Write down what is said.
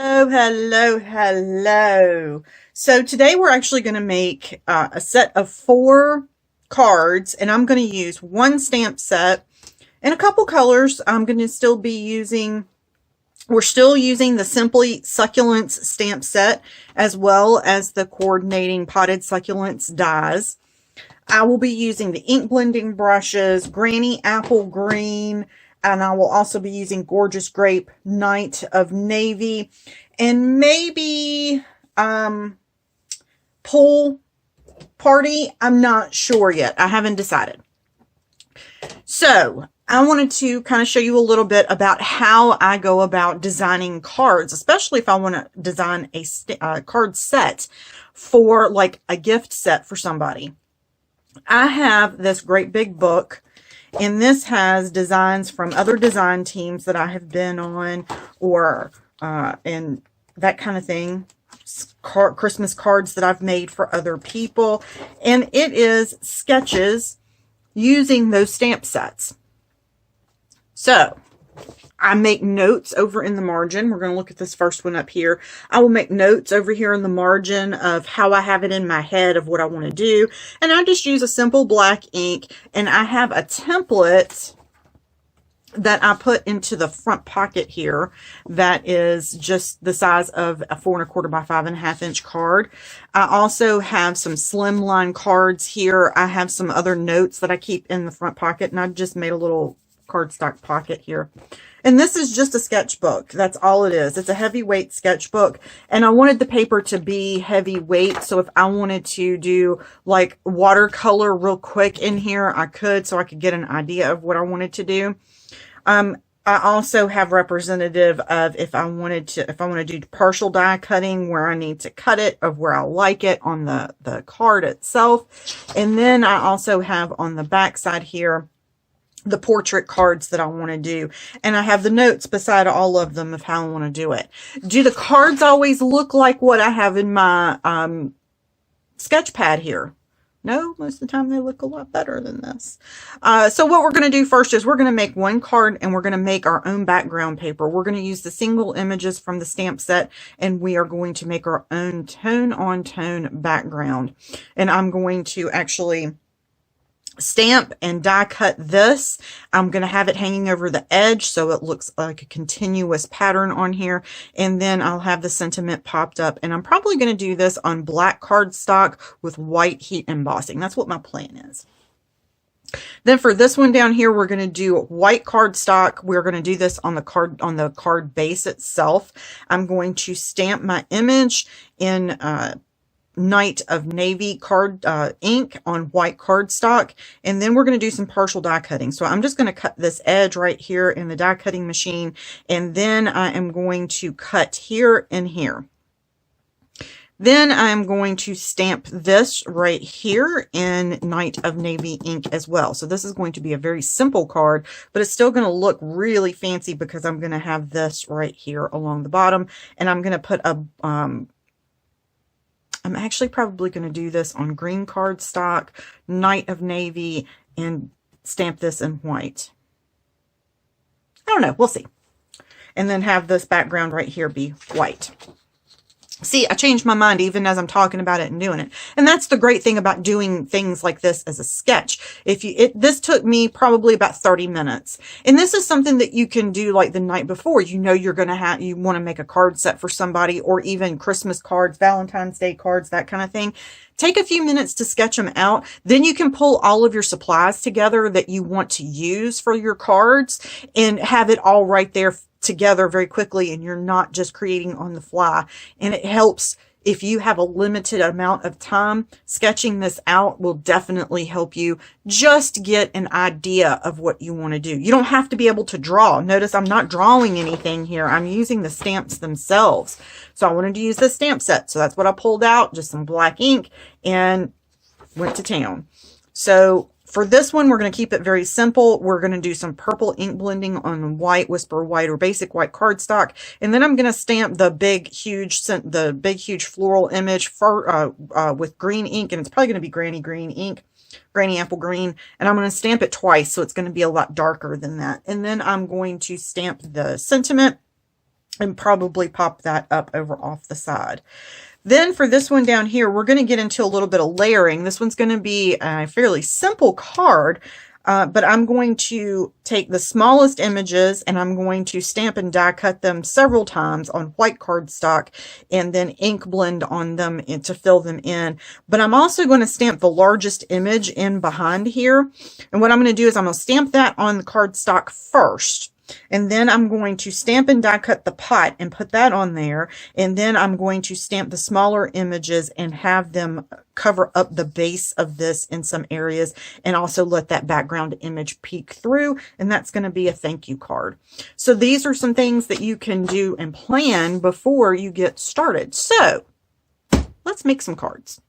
Oh, hello, hello. So today we're actually going to make a set of 4 cards, and I'm going to use one stamp set in a couple colors. I'm going to still be using, we're still using the Simply Succulents stamp set as well as the coordinating potted succulents dies. I will be using the ink blending brushes, Granny Apple Green, and I will also be using Gorgeous Grape, Night of Navy, and maybe Pool Party. I'm not sure yet. I haven't decided. So I wanted to kind of show you a little bit about how I go about designing cards, especially if I want to design a card set for like a gift set for somebody. I have this great big book, and this has designs from other design teams that I have been on, or and that kind of thing. Christmas cards that I've made for other people, and it is sketches using those stamp sets. So I make notes over in the margin. We're going to look at this first one up here. I will make notes over here in the margin of how I have it in my head of what I want to do. And I just use a simple black ink, and I have a template that I put into the front pocket here that is just the size of a 4 1/4 by 5 1/2 inch card. I also have some slimline cards here. I have some other notes that I keep in the front pocket, and I just made a little cardstock pocket here. And this is just a sketchbook. That's all it is. It's a heavyweight sketchbook. And I wanted the paper to be heavyweight. So if I wanted to do like watercolor real quick in here, I could, so I could get an idea of what I wanted to do. I also have representative of if I want to do partial die cutting, where I need to cut it, of where I like it on the card itself. And then I also have on the back side here the portrait cards that I want to do, and I have the notes beside all of them of how I want to do it. Do the cards always look like what I have in my sketch pad here? No, most of the time they look a lot better than this. So what we're going to do first is we're going to make one card, and we're going to make our own background paper. We're going to use the single images from the stamp set, and we are going to make our own tone-on-tone background. And I'm going to actually stamp and die cut this. I'm going to have it hanging over the edge so it looks like a continuous pattern on here, and then I'll have the sentiment popped up, and I'm probably going to do this on black cardstock with white heat embossing. That's what my plan is. Then for this one down here, we're going to do white cardstock. We're going to do this on the card base itself. I'm going to stamp my image in Night of Navy card ink on white cardstock, and then we're going to do some partial die cutting. So I'm just going to cut this edge right here in the die cutting machine, and then I am going to cut here and here. Then I'm going to stamp this right here in Night of Navy ink as well. So this is going to be a very simple card, but it's still going to look really fancy because I'm going to have this right here along the bottom, and I'm going to put a I'm actually probably going to do this on green cardstock, Night of Navy, and stamp this in white. I don't know. We'll see. And then have this background right here be white. See, I changed my mind even as I'm talking about it and doing it. And that's the great thing about doing things like this as a sketch. This took me probably about 30 minutes. And this is something that you can do like the night before. You know you want to make a card set for somebody, or even Christmas cards, Valentine's Day cards, that kind of thing. Take a few minutes to sketch them out. Then you can pull all of your supplies together that you want to use for your cards and have it all right there together very quickly, and you're not just creating on the fly. And it helps if you have a limited amount of time. Sketching this out will definitely help you just get an idea of what you want to do. You don't have to be able to draw. Notice I'm not drawing anything here. I'm using the stamps themselves. So I wanted to use this stamp set. So that's what I pulled out, just some black ink, and went to town. So for this one, we're going to keep it very simple. We're going to do some purple ink blending on white, Whisper White, or basic white cardstock. And then I'm going to stamp the big, huge floral image with green ink. And it's probably going to be Granny Green ink, Granny Apple Green. And I'm going to stamp it twice, so it's going to be a lot darker than that. And then I'm going to stamp the sentiment and probably pop that up over off the side. Then for this one down here, we're going to get into a little bit of layering. This one's going to be a fairly simple card, but I'm going to take the smallest images and I'm going to stamp and die cut them several times on white cardstock and then ink blend on them to fill them in. But I'm also going to stamp the largest image in behind here. And what I'm going to do is I'm going to stamp that on the cardstock first. And then I'm going to stamp and die cut the pot and put that on there. And then I'm going to stamp the smaller images and have them cover up the base of this in some areas and also let that background image peek through. And that's going to be a thank you card. So these are some things that you can do and plan before you get started. So let's make some cards.